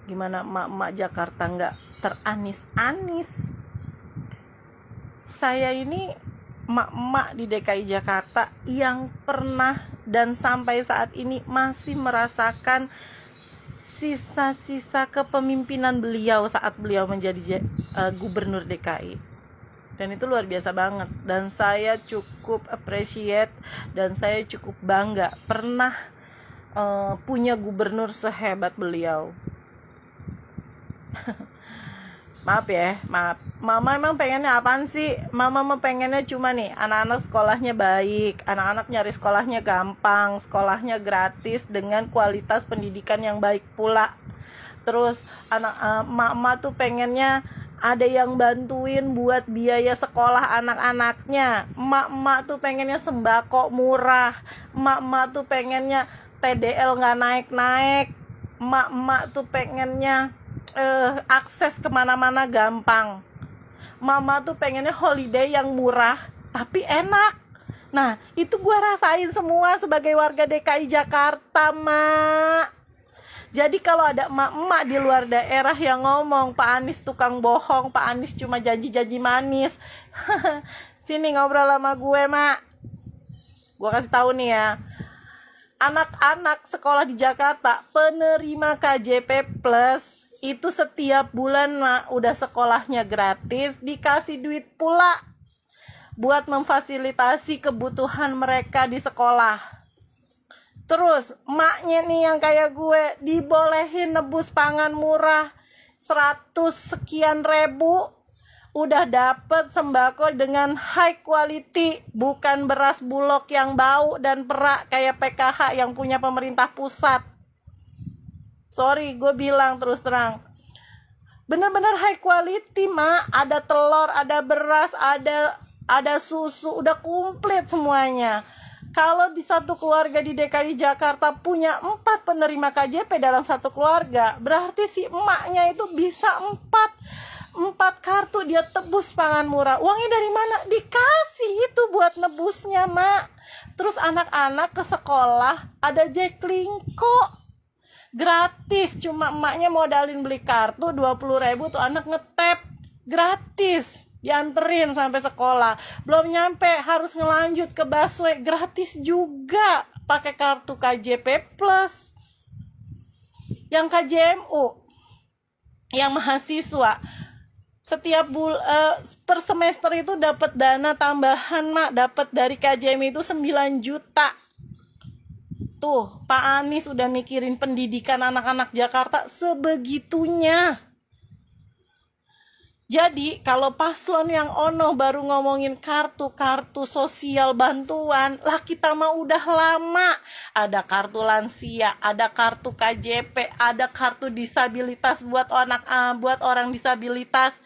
Gimana emak-emak Jakarta nggak teranis-anis? Saya ini emak-emak di DKI Jakarta yang pernah dan sampai saat ini masih merasakan sisa-sisa kepemimpinan beliau saat beliau menjadi gubernur DKI. Dan itu luar biasa banget. Dan saya cukup appreciate dan saya cukup bangga pernah punya gubernur sehebat beliau. Maaf ya, maaf. Mama emang pengennya apaan sih? Mama mah pengennya cuma nih, anak-anak sekolahnya baik, anak-anak nyari sekolahnya gampang, sekolahnya gratis dengan kualitas pendidikan yang baik pula. Terus mama tuh pengennya ada yang bantuin buat biaya sekolah anak-anaknya. Emak-emak tuh pengennya sembako murah. Emak-emak tuh pengennya TDL nggak naik-naik. Emak-emak tuh pengennya akses kemana-mana gampang. Mama tuh pengennya holiday yang murah tapi enak. Nah, itu gue rasain semua sebagai warga DKI Jakarta, Mak. Jadi kalau ada emak-emak di luar daerah yang ngomong Pak Anies tukang bohong, Pak Anies cuma janji-janji manis, sini ngobrol sama gue, Mak. Gue kasih tahu nih ya, anak-anak sekolah di Jakarta penerima KJP Plus itu setiap bulan udah sekolahnya gratis, dikasih duit pula buat memfasilitasi kebutuhan mereka di sekolah. Terus emaknya nih yang kayak gue dibolehin nebus pangan murah 100 sekian ribu, udah dapet sembako dengan high quality, bukan beras bulog yang bau dan perak kayak PKH yang punya pemerintah pusat. Sorry, gue bilang terus terang, bener-bener high quality, Mak. Ada telur, ada beras, ada susu, udah komplit semuanya. Kalau di satu keluarga di DKI Jakarta punya 4 penerima KJP dalam satu keluarga, berarti si emaknya itu bisa 4 kartu dia tebus pangan murah. Uangnya dari mana? Dikasih itu buat nebusnya, Mak. Terus anak-anak ke sekolah ada Jaklingko gratis, cuma emaknya modalin beli kartu 20.000 tuh anak ngetep gratis, dianterin sampai sekolah. Belum nyampe harus ngelanjut ke busway, gratis juga pakai kartu KJP Plus. Yang KJMU, yang mahasiswa setiap per semester itu dapat dana tambahan, Mak. Dapat dari KJM itu 9 juta. Tuh, Pak Anies udah mikirin pendidikan anak-anak Jakarta sebegitunya. Jadi, kalau paslon yang ono baru ngomongin kartu sosial bantuan, lah kita mah udah lama. Ada kartu lansia, ada kartu KJP, ada kartu disabilitas buat orang disabilitas.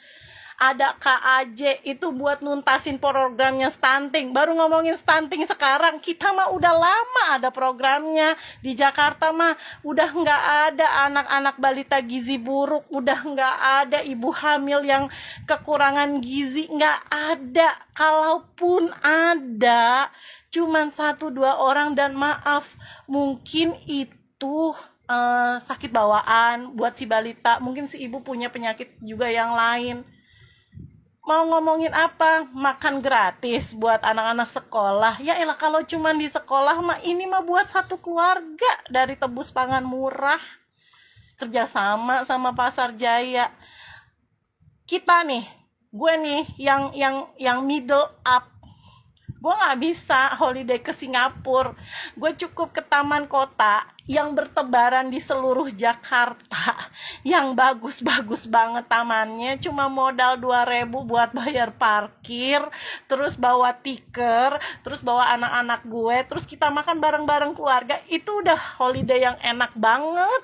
Ada KAJ itu buat nuntasin programnya stunting. Baru ngomongin stunting sekarang, kita mah udah lama ada programnya. Di Jakarta mah udah nggak ada anak-anak balita gizi buruk, udah nggak ada ibu hamil yang kekurangan gizi, nggak ada. Kalaupun ada, cuman 1-2 orang, dan maaf, mungkin itu sakit bawaan buat si balita, mungkin si ibu punya penyakit juga yang lain. Mau ngomongin apa? Makan gratis buat anak-anak sekolah. Ya elah, kalau cuma di sekolah mah ini mah buat satu keluarga dari tebus pangan murah. Kerjasama sama Pasar Jaya. Kita nih, gue nih yang middle up. Gue nggak bisa holiday ke Singapura. Gue cukup ke taman kota yang bertebaran di seluruh Jakarta, yang bagus-bagus banget tamannya, cuma modal 2.000 buat bayar parkir, terus bawa tiker, terus bawa anak-anak gue, terus kita makan bareng-bareng keluarga. Itu udah holiday yang enak banget.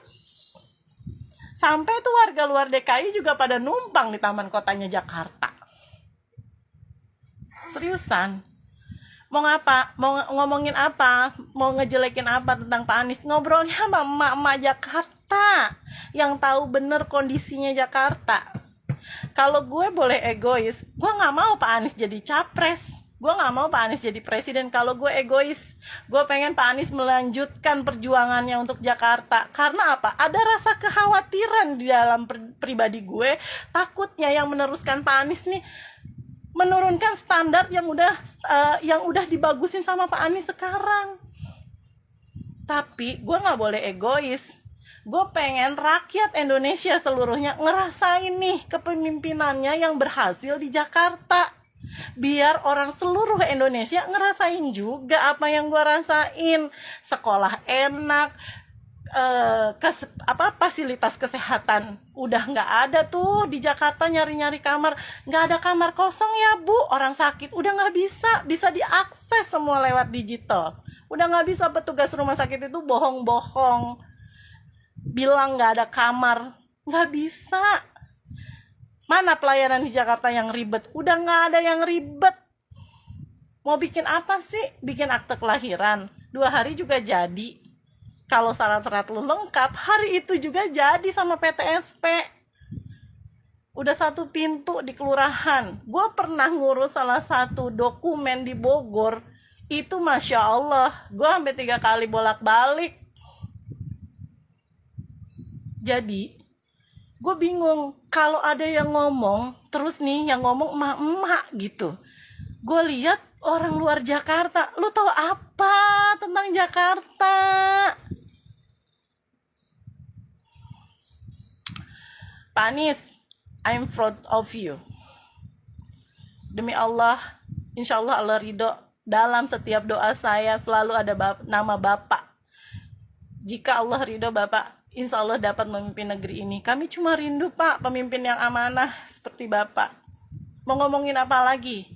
Sampai tuh warga luar DKI juga pada numpang di taman kotanya Jakarta. Seriusan. Mau ngapa? Mau ngomongin apa? Mau ngejelekin apa tentang Pak Anies? Ngobrolnya sama emak-emak Jakarta yang tahu bener kondisinya Jakarta. Kalau gue boleh egois, gue nggak mau Pak Anies jadi capres. Gue nggak mau Pak Anies jadi presiden. Kalau gue egois, gue pengen Pak Anies melanjutkan perjuangannya untuk Jakarta. Karena apa? Ada rasa kekhawatiran di dalam pribadi gue. Takutnya yang meneruskan Pak Anies nih menurunkan standar yang udah dibagusin sama Pak Anies sekarang. Tapi gue nggak boleh egois. Gue pengen rakyat Indonesia seluruhnya ngerasain nih kepemimpinannya yang berhasil di Jakarta. Biar orang seluruh Indonesia ngerasain juga apa yang gue rasain. Sekolah enak, fasilitas kesehatan udah nggak ada tuh di Jakarta. Nyari-nyari kamar, nggak ada kamar kosong ya Bu. Orang sakit udah nggak bisa diakses semua lewat digital. Udah nggak bisa petugas rumah sakit itu bohong-bohong bilang nggak ada kamar, nggak bisa. Mana pelayanan di Jakarta yang ribet? Udah nggak ada yang ribet. Mau bikin apa sih? Bikin akte kelahiran 2 hari juga jadi. Kalau syarat-syarat lu lengkap, hari itu juga jadi sama PTSP. Udah 1 pintu di kelurahan. Gue pernah ngurus salah satu dokumen di Bogor. Itu Masya Allah, gue sampai 3 kali bolak-balik. Jadi gue bingung kalau ada yang ngomong terus nih, yang ngomong emak-emak gitu. Gue lihat orang luar Jakarta, lu tahu apa tentang Jakarta? Pak Anies, I'm proud of you. Demi Allah, insya Allah Allah ridho. Dalam setiap doa saya selalu ada nama Bapak. Jika Allah ridho Bapak, insya Allah dapat memimpin negeri ini. Kami cuma rindu Pak, pemimpin yang amanah seperti Bapak. Mau ngomongin apa lagi?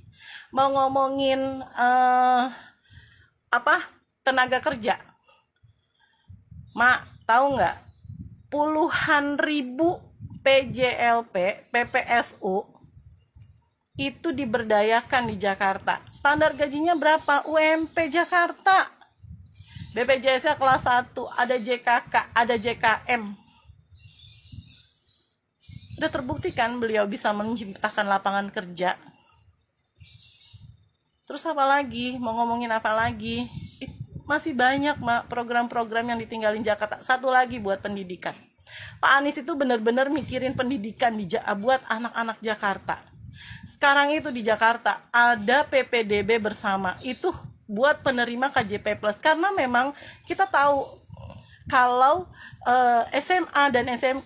Mau ngomongin tenaga kerja. Mak, tahu nggak? Puluhan ribu PJLP, PPSU itu diberdayakan di Jakarta. Standar gajinya berapa? UMP Jakarta. BPJS kelas 1, ada JKK, ada JKM. Udah terbukti kan beliau bisa menciptakan lapangan kerja. Terus apa lagi? Mau ngomongin apa lagi? Masih banyak program-program yang ditinggalin Jakarta. Satu lagi buat pendidikan. Pak Anies itu benar-benar mikirin pendidikan buat anak-anak Jakarta. Sekarang itu di Jakarta ada PPDB bersama. Itu buat penerima KJP Plus, karena memang kita tahu kalau SMA dan SMK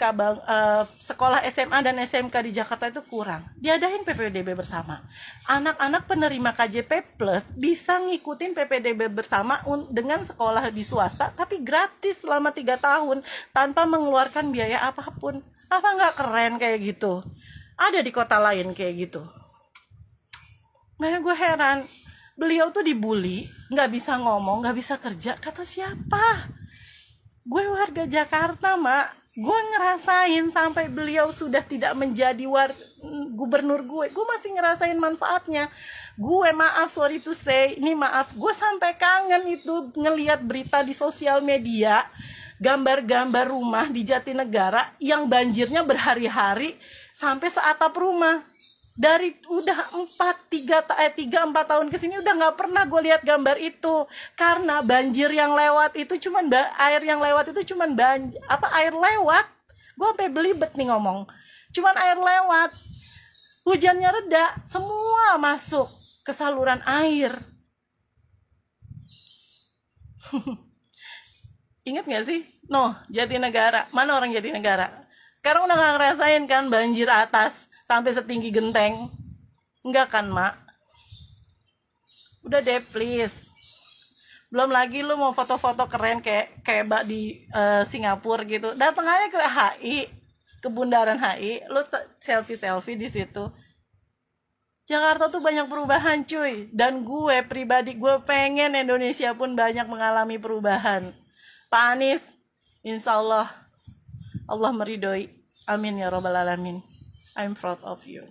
sekolah SMA dan SMK di Jakarta itu kurang. Diadain PPDB bersama. Anak-anak penerima KJP Plus bisa ngikutin PPDB bersama dengan sekolah di swasta tapi gratis selama 3 tahun tanpa mengeluarkan biaya apapun. Apa nggak keren kayak gitu? Ada di kota lain kayak gitu. Nah, gue heran. Beliau tuh dibully, nggak bisa ngomong, nggak bisa kerja. Kata siapa? Gue warga Jakarta, Mak. Gue ngerasain sampai beliau sudah tidak menjadi gubernur gue masih ngerasain manfaatnya. Gue sorry to say, ini maaf. Gue sampai kangen itu ngelihat berita di sosial media, gambar-gambar rumah di Jatinegara yang banjirnya berhari-hari sampai seatap rumah. Dari udah 3-4 tahun kesini udah nggak pernah gue lihat gambar itu, karena banjir yang lewat itu air yang lewat itu air lewat. Gue sampai belibet nih ngomong, cuman air lewat, hujannya reda, semua masuk ke saluran air. Ingat nggak sih? Jatinegara, mana orang Jatinegara? Sekarang udah nggak ngerasain kan banjir atas sampai setinggi genteng? Enggak kan, Mak? Udah deh, please. Belum lagi lu mau foto-foto keren kayak di Singapura gitu. Datang aja ke HI, ke Bundaran HI, lu selfie di situ. Jakarta tuh banyak perubahan, cuy. Dan gue pribadi, gue pengen Indonesia pun banyak mengalami perubahan. Pak Anies, insya Allah meridhoi. Amin ya robbal alamin. I'm proud of you.